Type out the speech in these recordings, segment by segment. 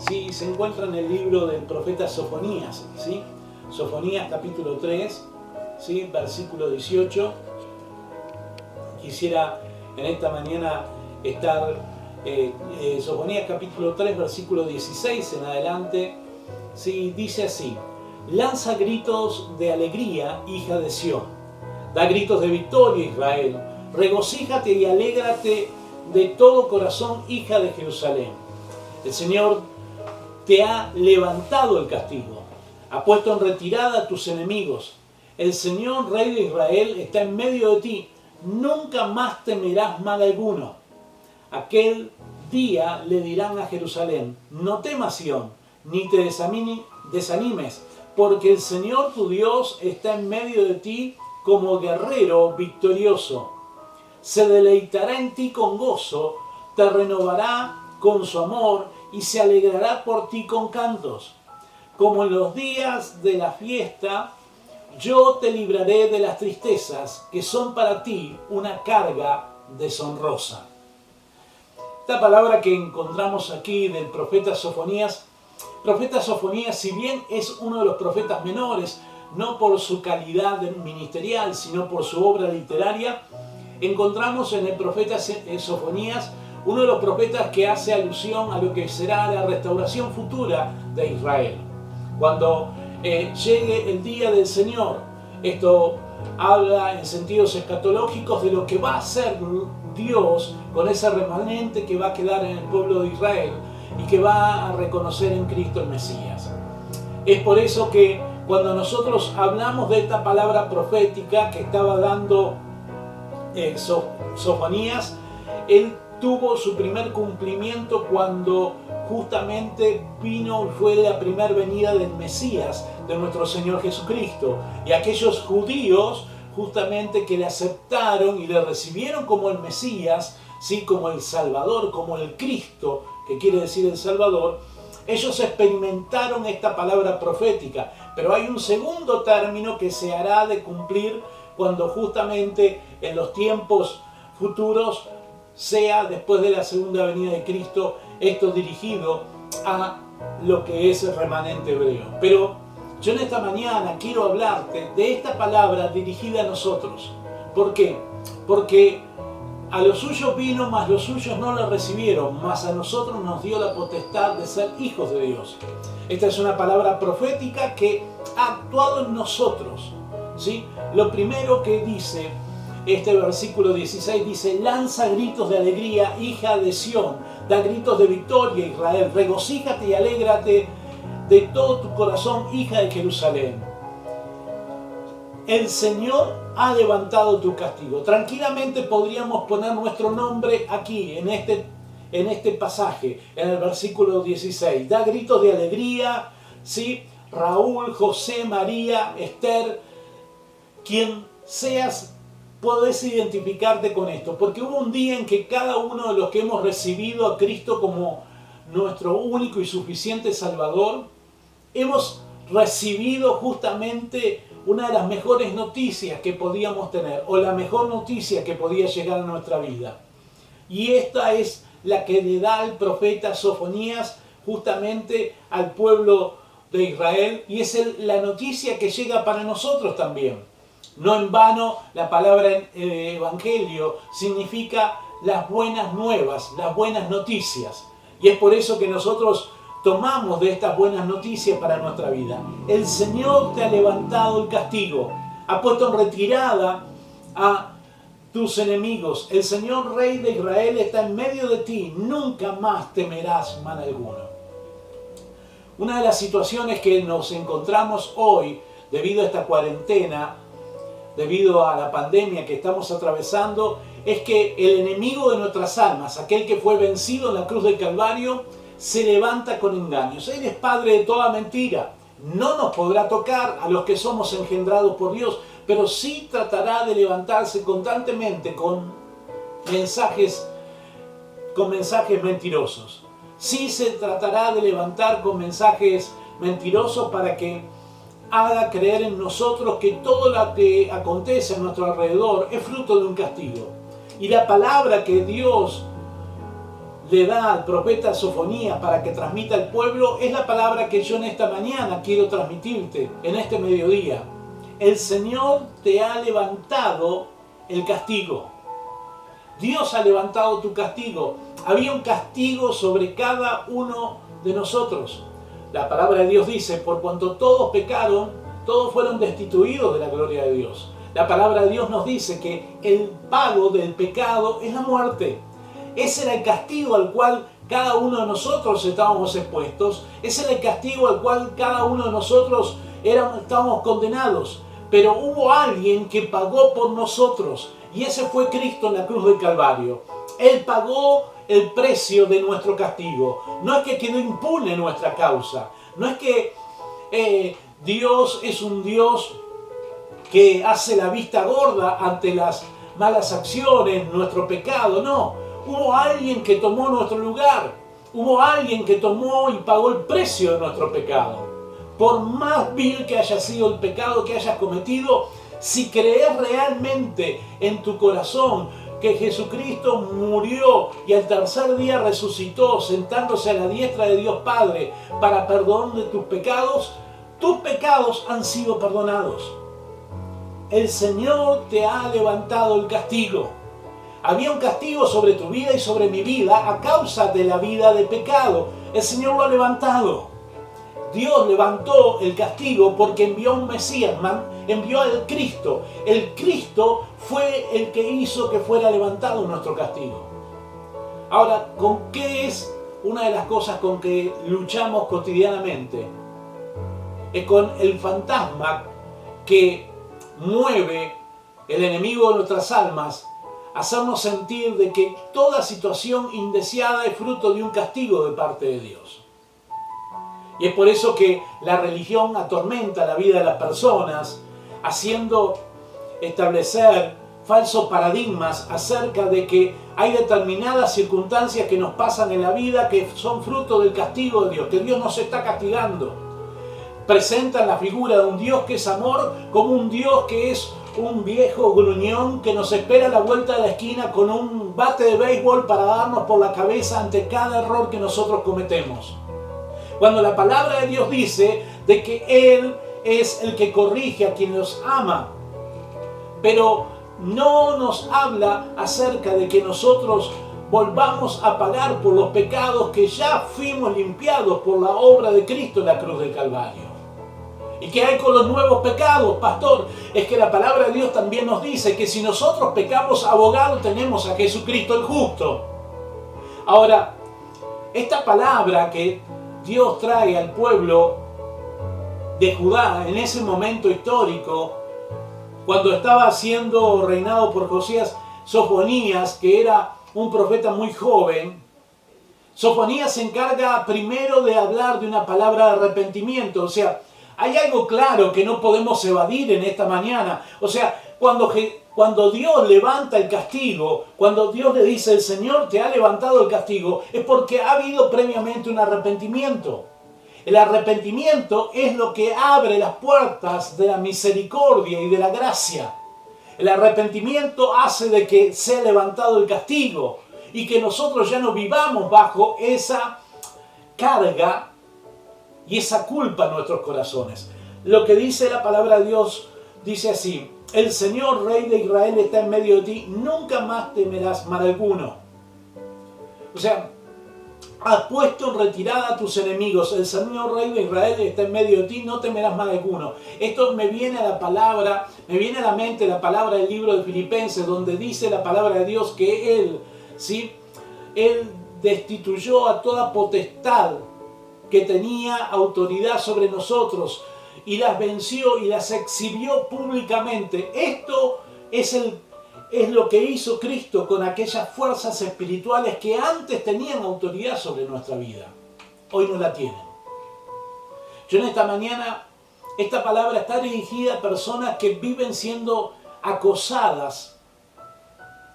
¿sí? Se encuentra en el libro del profeta Sofonías, ¿sí? Sofonías capítulo 3, ¿sí? Versículo 18. Quisiera en esta mañana estar Sofonías capítulo 3, versículo 16 en adelante, ¿sí? Dice así: lanza gritos de alegría, hija de Sión, da gritos de victoria, Israel, regocíjate y alégrate de todo corazón, hija de Jerusalén. El Señor te ha levantado el castigo, ha puesto en retirada a tus enemigos. El Señor, Rey de Israel, está en medio de ti, nunca más temerás mal alguno. Aquel día le dirán a Jerusalén: no temas, Sión, ni te desanimes, porque el Señor tu Dios está en medio de ti como guerrero victorioso. Se deleitará en ti con gozo, te renovará con su amor y se alegrará por ti con cantos. Como en los días de la fiesta, yo te libraré de las tristezas que son para ti una carga deshonrosa. Esta palabra que encontramos aquí del profeta Sofonías, si bien es uno de los profetas menores, no por su calidad ministerial, sino por su obra literaria, encontramos en el profeta Sofonías uno de los profetas que hace alusión a lo que será la restauración futura de Israel. Cuando llegue el día del Señor, esto habla en sentidos escatológicos de lo que va a hacer Dios con ese remanente que va a quedar en el pueblo de Israel y que va a reconocer en Cristo el Mesías. Es por eso que cuando nosotros hablamos de esta palabra profética que estaba dando Sofonías, él tuvo su primer cumplimiento cuando justamente vino y fue la primera venida del Mesías, de nuestro Señor Jesucristo. Y aquellos judíos justamente que le aceptaron y le recibieron como el Mesías, ¿sí? Como el Salvador, como el Cristo, que quiere decir el Salvador, ellos experimentaron esta palabra profética. Pero hay un segundo término que se hará de cumplir cuando justamente en los tiempos futuros sea después de la segunda venida de Cristo, esto dirigido a lo que es el remanente hebreo. Pero yo en esta mañana quiero hablarte de esta palabra dirigida a nosotros. ¿Por qué? Porque a los suyos vino, mas los suyos no la recibieron, mas a nosotros nos dio la potestad de ser hijos de Dios. Esta es una palabra profética que ha actuado en nosotros, ¿sí? Lo primero que dice este versículo 16 dice: lanza gritos de alegría, hija de Sión, da gritos de victoria, Israel, regocíjate y alégrate de todo tu corazón, hija de Jerusalén. El Señor ha levantado tu castigo. Tranquilamente podríamos poner nuestro nombre aquí, en este pasaje, en el versículo 16. Da gritos de alegría, ¿sí? Raúl, José, María, Esther, quien seas, podés identificarte con esto, porque hubo un día en que cada uno de los que hemos recibido a Cristo como nuestro único y suficiente Salvador, hemos recibido justamente una de las mejores noticias que podíamos tener, o la mejor noticia que podía llegar a nuestra vida. Y esta es la que le da el profeta Sofonías justamente al pueblo de Israel, y es la noticia que llega para nosotros también. No en vano la palabra evangelio significa las buenas nuevas, las buenas noticias. Y es por eso que nosotros tomamos de estas buenas noticias para nuestra vida. El Señor te ha levantado el castigo, ha puesto en retirada a tus enemigos. El Señor, Rey de Israel, está en medio de ti, nunca más temerás mal alguno. Una de las situaciones que nos encontramos hoy, debido a esta cuarentena, debido a la pandemia que estamos atravesando, es que el enemigo de nuestras almas, aquel que fue vencido en la cruz del Calvario, se levanta con engaños. Él es padre de toda mentira. No nos podrá tocar a los que somos engendrados por Dios, pero sí tratará de levantarse constantemente con mensajes mentirosos. Sí se tratará de levantar con mensajes mentirosos para que haga creer en nosotros que todo lo que acontece a nuestro alrededor es fruto de un castigo. Y la palabra que Dios le da al profeta Sofonías para que transmita al pueblo es la palabra que yo en esta mañana quiero transmitirte, en este mediodía. El Señor te ha levantado el castigo. Dios ha levantado tu castigo. Había un castigo sobre cada uno de nosotros. La palabra de Dios dice, por cuanto todos pecaron, todos fueron destituidos de la gloria de Dios. La palabra de Dios nos dice que el pago del pecado es la muerte. Ese era el castigo al cual cada uno de nosotros estábamos expuestos. Ese era el castigo al cual cada uno de nosotros estábamos condenados. Pero hubo alguien que pagó por nosotros. Y ese fue Cristo en la cruz del Calvario. Él pagó el precio de nuestro castigo. No es que quedó impune nuestra causa. No es que Dios es un Dios que hace la vista gorda ante las malas acciones, nuestro pecado. No. Hubo alguien que tomó nuestro lugar. Hubo alguien que tomó y pagó el precio de nuestro pecado. Por más vil que haya sido el pecado que hayas cometido, si crees realmente en tu corazón que Jesucristo murió y al tercer día resucitó sentándose a la diestra de Dios Padre para perdón de tus pecados han sido perdonados. El Señor te ha levantado el castigo. Había un castigo sobre tu vida y sobre mi vida a causa de la vida de pecado. El Señor lo ha levantado. Dios levantó el castigo porque envió a un Mesías, envió al Cristo. El Cristo fue el que hizo que fuera levantado nuestro castigo. Ahora, ¿con qué es una de las cosas con que luchamos cotidianamente? Es con el fantasma que mueve el enemigo de nuestras almas, hacernos sentir de que toda situación indeseada es fruto de un castigo de parte de Dios. Y es por eso que la religión atormenta la vida de las personas, haciendo establecer falsos paradigmas acerca de que hay determinadas circunstancias que nos pasan en la vida que son fruto del castigo de Dios, que Dios nos está castigando. Presentan la figura de un Dios que es amor como un Dios que es un viejo gruñón que nos espera a la vuelta de la esquina con un bate de béisbol para darnos por la cabeza ante cada error que nosotros cometemos. Cuando la palabra de Dios dice de que Él es el que corrige a quien los ama, pero no nos habla acerca de que nosotros volvamos a pagar por los pecados que ya fuimos limpiados por la obra de Cristo en la cruz del Calvario. ¿Y qué hay con los nuevos pecados, pastor? Es que la palabra de Dios también nos dice que si nosotros pecamos, abogado tenemos a Jesucristo el justo. Ahora, esta palabra que Dios trae al pueblo de Judá en ese momento histórico, cuando estaba siendo reinado por Josías, Sofonías, que era un profeta muy joven, Sofonías se encarga primero de hablar de una palabra de arrepentimiento. O sea, hay algo claro que no podemos evadir en esta mañana. O sea, cuando Dios levanta el castigo, cuando Dios le dice el Señor te ha levantado el castigo, es porque ha habido previamente un arrepentimiento. El arrepentimiento es lo que abre las puertas de la misericordia y de la gracia. El arrepentimiento hace de que sea levantado el castigo y que nosotros ya no vivamos bajo esa carga y esa culpa en nuestros corazones. Lo que dice la palabra de Dios dice así: el Señor Rey de Israel está en medio de ti, nunca más temerás mal alguno. O sea, has puesto en retirada a tus enemigos, el Señor Rey de Israel está en medio de ti, no temerás mal alguno. Esto me viene a la mente la palabra del libro de Filipenses, donde dice la palabra de Dios que Él destituyó a toda potestad que tenía autoridad sobre nosotros y las venció y las exhibió públicamente. Esto es lo que hizo Cristo con aquellas fuerzas espirituales que antes tenían autoridad sobre nuestra vida. Hoy no la tienen. Yo en esta mañana, esta palabra está dirigida a personas que viven siendo acosadas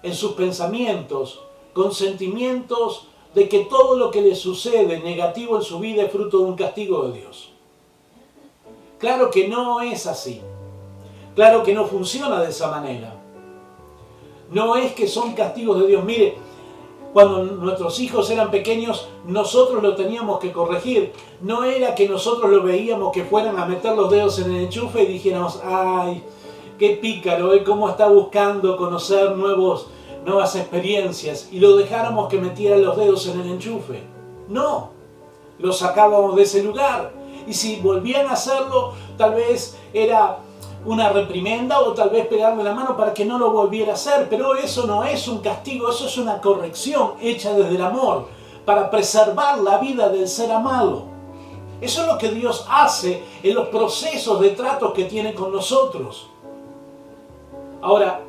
en sus pensamientos, con sentimientos de que todo lo que les sucede negativo en su vida es fruto de un castigo de Dios. Claro que no es así. Claro que no funciona de esa manera. No es que son castigos de Dios. Mire, Cuando nuestros hijos eran pequeños, nosotros lo teníamos que corregir. No era que nosotros lo veíamos que fueran a meter los dedos en el enchufe y dijéramos, ¡ay, qué pícaro! Cómo está buscando conocer nuevas experiencias, y lo dejáramos que metiera los dedos en el enchufe. No, lo sacábamos de ese lugar. Y si volvían a hacerlo, tal vez era una reprimenda o tal vez pegarle la mano para que no lo volviera a hacer. Pero eso no es un castigo, eso es una corrección hecha desde el amor para preservar la vida del ser amado. Eso es lo que Dios hace en los procesos de tratos que tiene con nosotros. Ahora,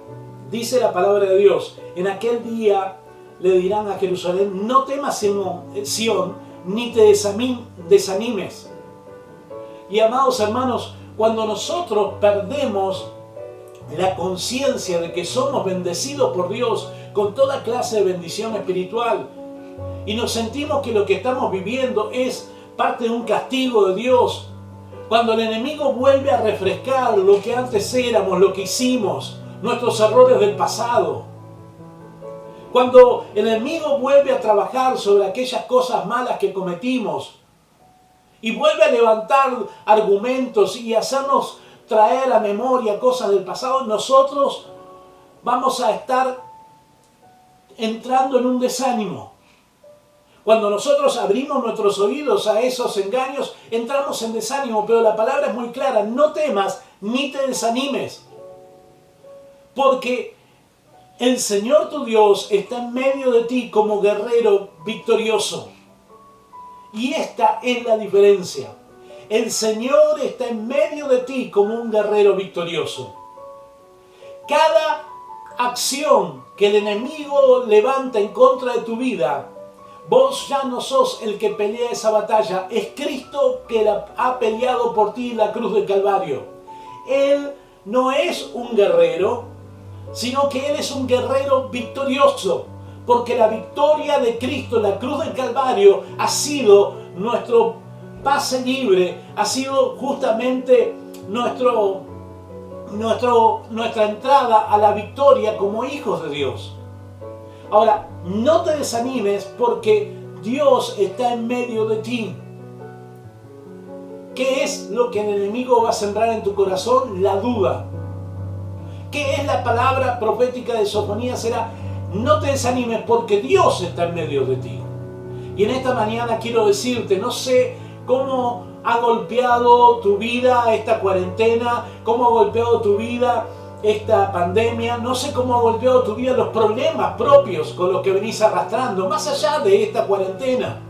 dice la palabra de Dios, en aquel día le dirán a Jerusalén, no temas Sión, ni te desanimes. Y amados hermanos, cuando nosotros perdemos la conciencia de que somos bendecidos por Dios con toda clase de bendición espiritual, y nos sentimos que lo que estamos viviendo es parte de un castigo de Dios, cuando el enemigo vuelve a refrescar lo que antes éramos, lo que hicimos, nuestros errores del pasado, cuando el enemigo vuelve a trabajar sobre aquellas cosas malas que cometimos y vuelve a levantar argumentos y hacernos traer a memoria cosas del pasado, nosotros vamos a estar entrando en un desánimo. Cuando nosotros abrimos nuestros oídos a esos engaños, entramos en desánimo, pero la palabra es muy clara, no temas ni te desanimes, porque el Señor tu Dios está en medio de ti como guerrero victorioso. Y esta es la diferencia. El Señor está en medio de ti como un guerrero victorioso. Cada acción que el enemigo levanta en contra de tu vida, vos ya no sos el que pelea esa batalla. Es Cristo que ha peleado por ti en la cruz del Calvario. Él no es un guerrero, sino que Él es un guerrero victorioso. Porque la victoria de Cristo en la cruz del Calvario ha sido nuestro pase libre, ha sido justamente nuestra entrada a la victoria como hijos de Dios. Ahora, no te desanimes porque Dios está en medio de ti. ¿Qué es lo que el enemigo va a sembrar en tu corazón? La duda. ¿Qué es la palabra profética de Sofonías? Era, no te desanimes porque Dios está en medio de ti. Y en esta mañana quiero decirte, no sé cómo ha golpeado tu vida esta cuarentena, cómo ha golpeado tu vida esta pandemia, no sé cómo ha golpeado tu vida los problemas propios con los que venís arrastrando, más allá de esta cuarentena,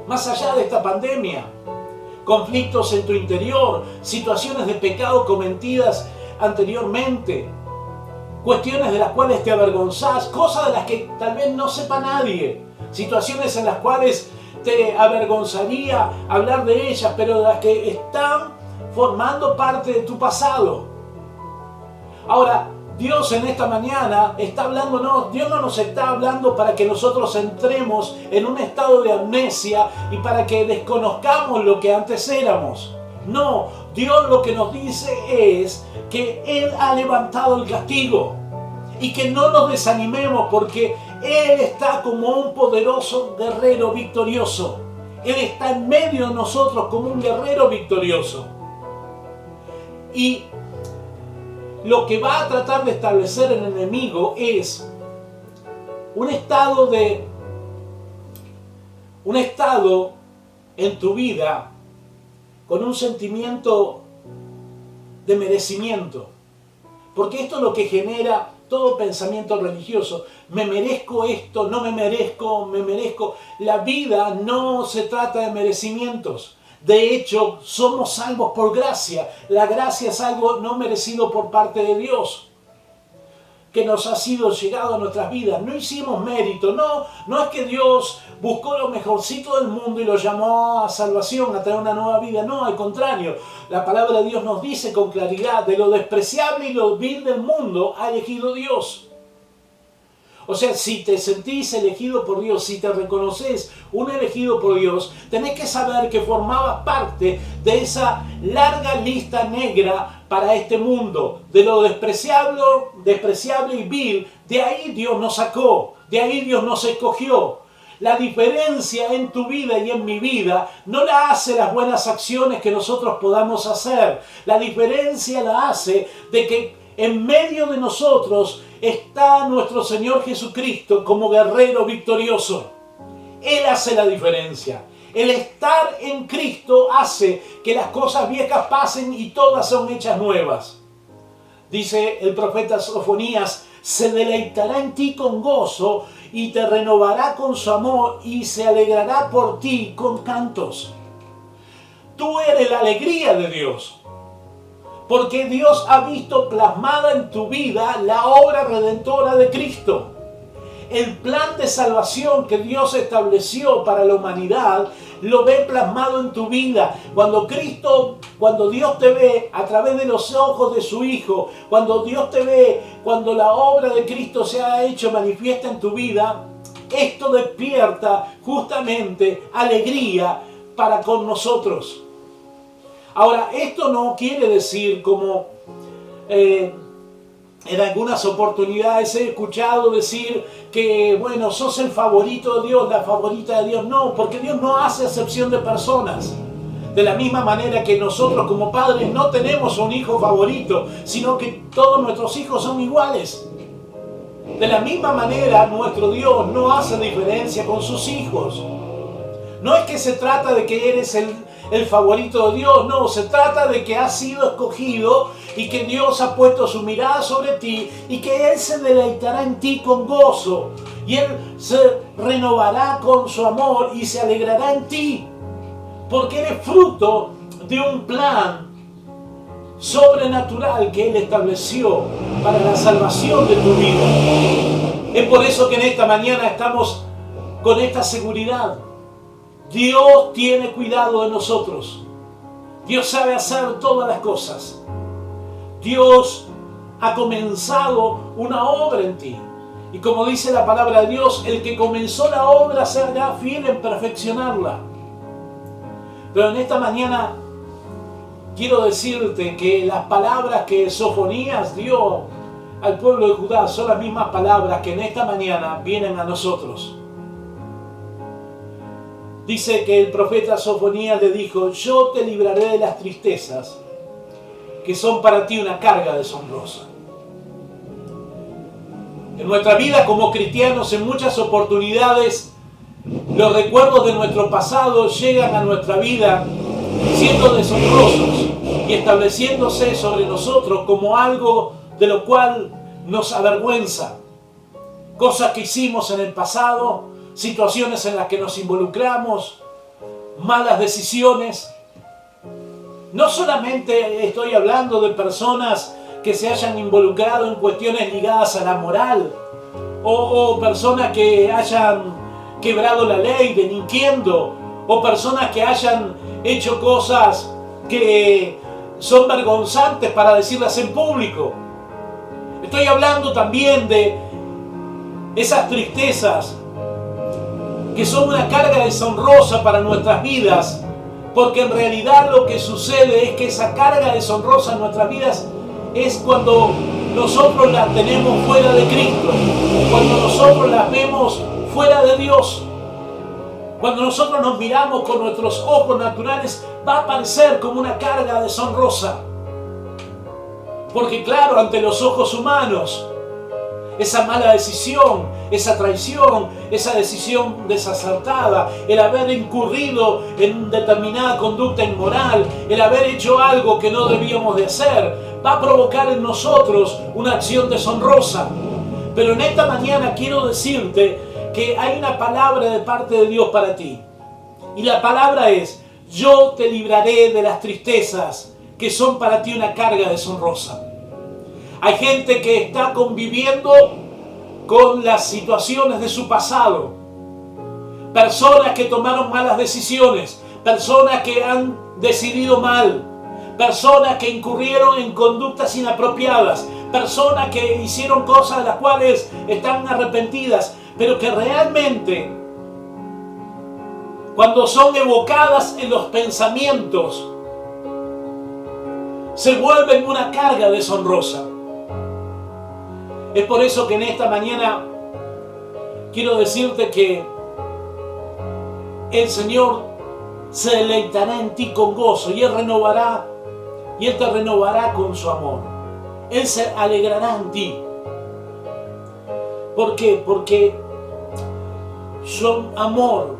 más allá de esta pandemia. Conflictos en tu interior, situaciones de pecado cometidas anteriormente, cuestiones de las cuales te avergonzás, cosas de las que tal vez no sepa nadie, situaciones en las cuales te avergonzaría hablar de ellas, pero de las que están formando parte de tu pasado. Ahora, Dios en esta mañana está hablándonos, Dios no nos está hablando para que nosotros entremos en un estado de amnesia y para que desconozcamos lo que antes éramos. No, Dios lo que nos dice es que Él ha levantado el castigo y que no nos desanimemos porque Él está como un poderoso guerrero victorioso. Él está en medio de nosotros como un guerrero victorioso. Y lo que va a tratar de establecer el enemigo es un estado en tu vida con un sentimiento de merecimiento. Porque esto es lo que genera todo pensamiento religioso. Me merezco esto, no me merezco. La vida no se trata de merecimientos. De hecho, somos salvos por gracia. La gracia es algo no merecido por parte de Dios, que nos ha sido llegado a nuestras vidas. No hicimos mérito, no es que Dios buscó lo mejorcito del mundo y lo llamó a salvación, a traer una nueva vida. No, al contrario, la palabra de Dios nos dice con claridad, de lo despreciable y lo vil del mundo ha elegido Dios. O sea, si te sentís elegido por Dios, si te reconoces un elegido por Dios, tenés que saber que formabas parte de esa larga lista negra para este mundo. De lo despreciable y vil, de ahí Dios nos sacó. De ahí Dios nos escogió. La diferencia en tu vida y en mi vida no la hace las buenas acciones que nosotros podamos hacer. La diferencia la hace de que en medio de nosotros está nuestro Señor Jesucristo como guerrero victorioso. Él hace la diferencia. El estar en Cristo hace que las cosas viejas pasen y todas son hechas nuevas. Dice el profeta Sofonías: se deleitará en ti con gozo y te renovará con su amor y se alegrará por ti con cantos. Tú eres la alegría de Dios, porque Dios ha visto plasmada en tu vida la obra redentora de Cristo. El plan de salvación que Dios estableció para la humanidad lo ve plasmado en tu vida. Cuando Dios te ve a través de los ojos de su Hijo, cuando Dios te ve, cuando la obra de Cristo se ha hecho manifiesta en tu vida, esto despierta justamente alegría para con nosotros. Ahora, esto no quiere decir como en algunas oportunidades he escuchado decir que, bueno, sos el favorito de Dios, la favorita de Dios. No, porque Dios no hace acepción de personas. De la misma manera que nosotros como padres no tenemos un hijo favorito, sino que todos nuestros hijos son iguales. De la misma manera, nuestro Dios no hace diferencia con sus hijos. No es que se trata de que eres el favorito de Dios, no, se trata de que has sido escogido y que Dios ha puesto su mirada sobre ti y que Él se deleitará en ti con gozo y Él se renovará con su amor y se alegrará en ti, porque eres fruto de un plan sobrenatural que Él estableció para la salvación de tu vida. Es por eso que en esta mañana estamos con esta seguridad. Dios tiene cuidado de nosotros. Dios sabe hacer todas las cosas. Dios ha comenzado una obra en ti. Y como dice la palabra de Dios, el que comenzó la obra será fiel en perfeccionarla. Pero en esta mañana quiero decirte que las palabras que Sofonías dio al pueblo de Judá son las mismas palabras que en esta mañana vienen a nosotros. Dice que el profeta Sofonías le dijo: yo te libraré de las tristezas que son para ti una carga deshonrosa. En nuestra vida como cristianos, en muchas oportunidades, los recuerdos de nuestro pasado llegan a nuestra vida siendo deshonrosos y estableciéndose sobre nosotros como algo de lo cual nos avergüenza. Cosas que hicimos en el pasado, situaciones en las que nos involucramos, malas decisiones. No solamente estoy hablando de personas que se hayan involucrado en cuestiones ligadas a la moral o personas que hayan quebrado la ley delinquiendo o personas que hayan hecho cosas que son vergonzantes para decirlas en público. Estoy hablando también de esas tristezas que son una carga deshonrosa para nuestras vidas, porque en realidad lo que sucede es que esa carga deshonrosa en nuestras vidas es cuando nosotros la tenemos fuera de Cristo, cuando nosotros la vemos fuera de Dios. Cuando nosotros nos miramos con nuestros ojos naturales, va a parecer como una carga deshonrosa. Porque claro, ante los ojos humanos, esa mala decisión, esa traición, esa decisión desacertada, el haber incurrido en determinada conducta inmoral, el haber hecho algo que no debíamos de hacer, va a provocar en nosotros una acción deshonrosa. Pero en esta mañana quiero decirte que hay una palabra de parte de Dios para ti. Y la palabra es: yo te libraré de las tristezas que son para ti una carga deshonrosa. Hay gente que está conviviendo con las situaciones de su pasado. Personas que tomaron malas decisiones. Personas que han decidido mal. Personas que incurrieron en conductas inapropiadas. Personas que hicieron cosas de las cuales están arrepentidas, pero que realmente, cuando son evocadas en los pensamientos, se vuelven una carga deshonrosa. Es por eso que en esta mañana quiero decirte que el Señor se deleitará en ti con gozo y Él te renovará con su amor. Él se alegrará en ti. ¿Por qué? Porque su amor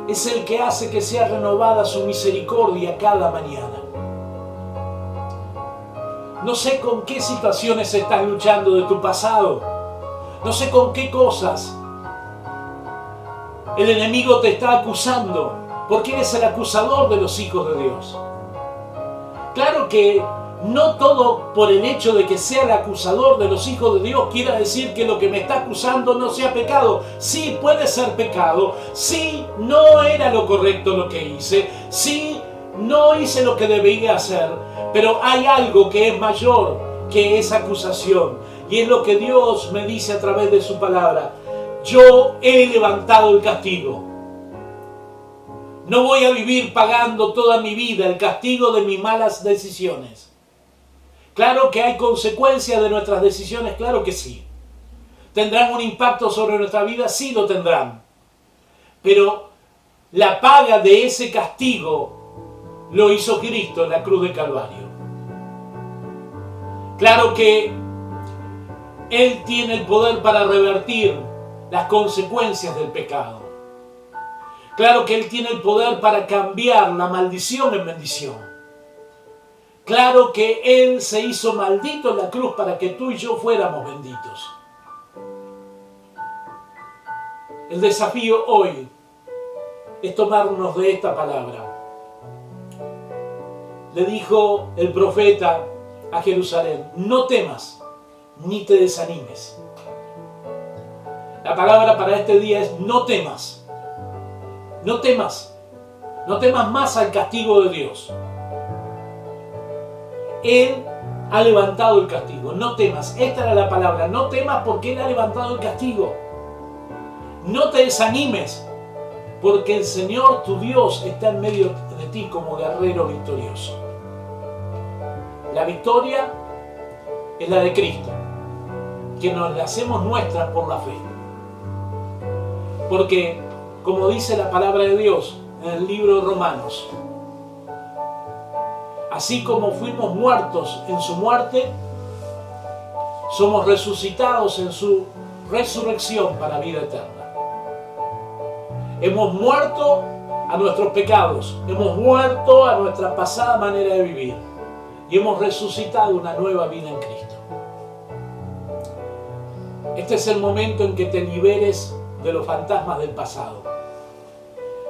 es el que hace que sea renovada su misericordia cada mañana. No sé con qué situaciones estás luchando de tu pasado. No sé con qué cosas el enemigo te está acusando, porque eres el acusador de los hijos de Dios. Claro que no todo por el hecho de que sea el acusador de los hijos de Dios quiera decir que lo que me está acusando no sea pecado. Sí, puede ser pecado. Sí, no era lo correcto lo que hice. Sí, no hice lo que debía hacer. Pero hay algo que es mayor que esa acusación. Y es lo que Dios me dice a través de su palabra. Yo he levantado el castigo. No voy a vivir pagando toda mi vida el castigo de mis malas decisiones. Claro que hay consecuencias de nuestras decisiones, claro que sí. ¿Tendrán un impacto sobre nuestra vida? Sí lo tendrán. Pero la paga de ese castigo lo hizo Cristo en la cruz del Calvario. Claro que Él tiene el poder para revertir las consecuencias del pecado. Claro que Él tiene el poder para cambiar la maldición en bendición. Claro que Él se hizo maldito en la cruz para que tú y yo fuéramos benditos. El desafío hoy es tomarnos de esta palabra. Le dijo el profeta a Jerusalén, no temas ni te desanimes. La palabra para este día es no temas. No temas. No temas más al castigo de Dios. Él ha levantado el castigo. No temas. Esta era la palabra. No temas porque Él ha levantado el castigo. No te desanimes porque el Señor tu Dios está en medio de ti como guerrero victorioso. La victoria es la de Cristo, que nos la hacemos nuestra por la fe. Porque, como dice la palabra de Dios en el libro de Romanos, así como fuimos muertos en su muerte, somos resucitados en su resurrección para vida eterna. Hemos muerto a nuestros pecados, hemos muerto a nuestra pasada manera de vivir y hemos resucitado una nueva vida en Cristo. Este es el momento en que te liberes de los fantasmas del pasado.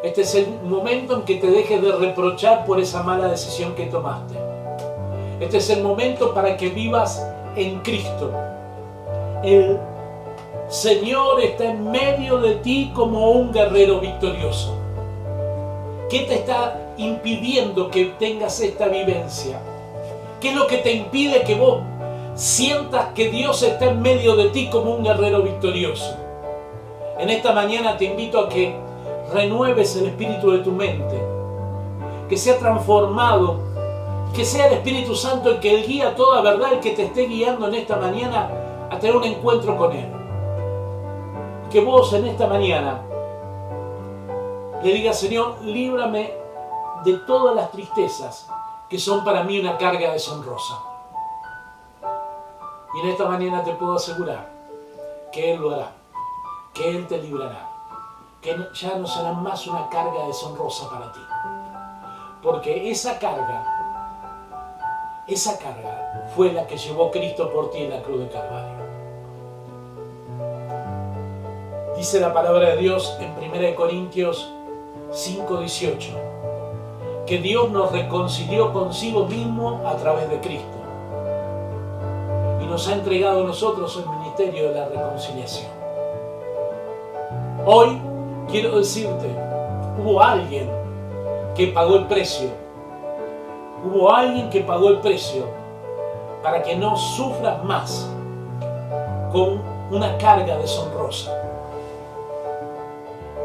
Este es el momento en que te dejes de reprochar por esa mala decisión que tomaste. Este es el momento para que vivas en Cristo. El Señor está en medio de ti como un guerrero victorioso. ¿Qué te está impidiendo que tengas esta vivencia? ¿Qué es lo que te impide que vos sientas que Dios está en medio de ti como un guerrero victorioso? En esta mañana te invito a que renueves el espíritu de tu mente, que sea transformado, que sea el Espíritu Santo el que guía toda verdad, el que te esté guiando en esta mañana a tener un encuentro con Él. Que vos en esta mañana le digas, Señor, líbrame de todas las tristezas que son para mí una carga deshonrosa. Y en esta mañana te puedo asegurar que Él lo hará, que Él te librará, que ya no será más una carga deshonrosa para ti. Porque esa carga fue la que llevó Cristo por ti en la cruz de Calvario. Dice la palabra de Dios en 1 Corintios 5:18, que Dios nos reconcilió consigo mismo a través de Cristo y nos ha entregado a nosotros el ministerio de la reconciliación. Hoy quiero decirte, hubo alguien que pagó el precio. Hubo alguien que pagó el precio para que no sufras más con una carga deshonrosa.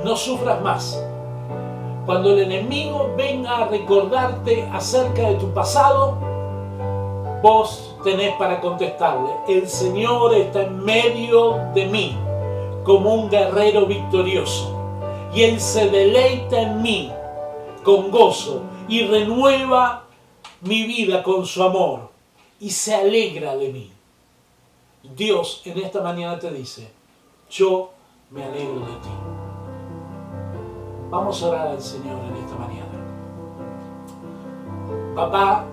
No sufras más. Cuando el enemigo venga a recordarte acerca de tu pasado, vos tenés para contestarle, el Señor está en medio de mí como un guerrero victorioso. Y Él se deleita en mí con gozo y renueva mi vida con su amor y se alegra de mí. Dios en esta mañana te dice, yo me alegro de ti. Vamos a orar al Señor en esta mañana. Papá,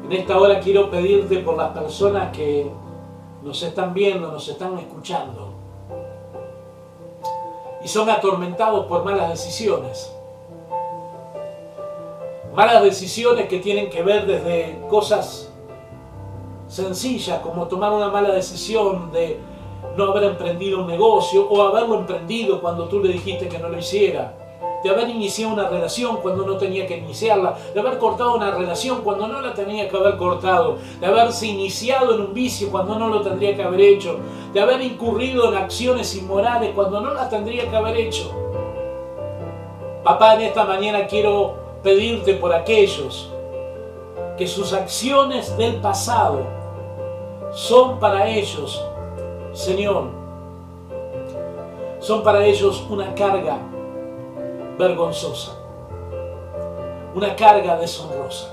en esta hora quiero pedirte por las personas que nos están viendo, nos están escuchando y son atormentados por malas decisiones. Malas decisiones que tienen que ver desde cosas sencillas como tomar una mala decisión de no haber emprendido un negocio o haberlo emprendido cuando tú le dijiste que no lo hiciera, de haber iniciado una relación cuando no tenía que iniciarla, de haber cortado una relación cuando no la tenía que haber cortado, de haberse iniciado en un vicio cuando no lo tendría que haber hecho, de haber incurrido en acciones inmorales cuando no las tendría que haber hecho. Papá, en esta mañana quiero pedirte por aquellos que sus acciones del pasado son para ellos, Señor, son para ellos una carga vergonzosa, una carga deshonrosa.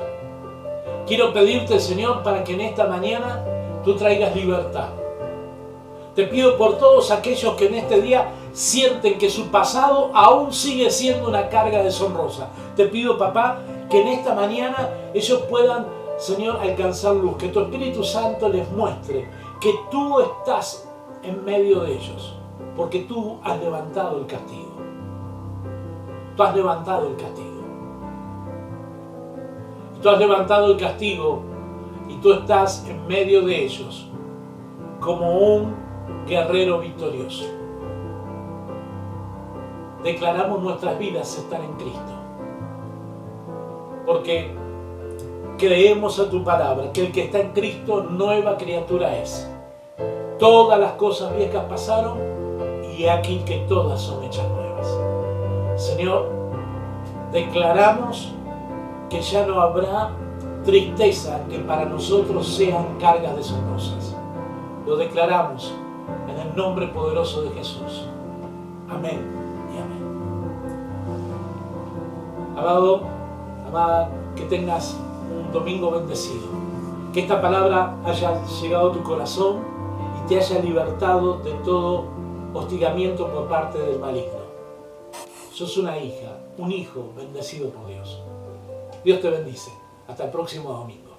Quiero pedirte, Señor, para que en esta mañana tú traigas libertad. Te pido por todos aquellos que en este día sienten que su pasado aún sigue siendo una carga deshonrosa. Te pido, papá, que en esta mañana ellos puedan, Señor, alcanzar luz, que tu Espíritu Santo les muestre que tú estás en medio de ellos, porque tú has levantado el castigo. Tú has levantado el castigo. Tú has levantado el castigo y tú estás en medio de ellos como un guerrero victorioso. Declaramos nuestras vidas estar en Cristo, porque creemos a tu palabra que el que está en Cristo nueva criatura es. Todas las cosas viejas pasaron y aquí que todas son hechas nuevas. Señor, declaramos que ya no habrá tristeza que para nosotros sean cargas deshonrosas. Lo declaramos en el nombre poderoso de Jesús. Amén y amén. Amado, amada, que tengas un domingo bendecido. Que esta palabra haya llegado a tu corazón y te haya libertado de todo hostigamiento por parte del maligno. Sos una hija, un hijo bendecido por Dios. Dios te bendice. Hasta el próximo domingo.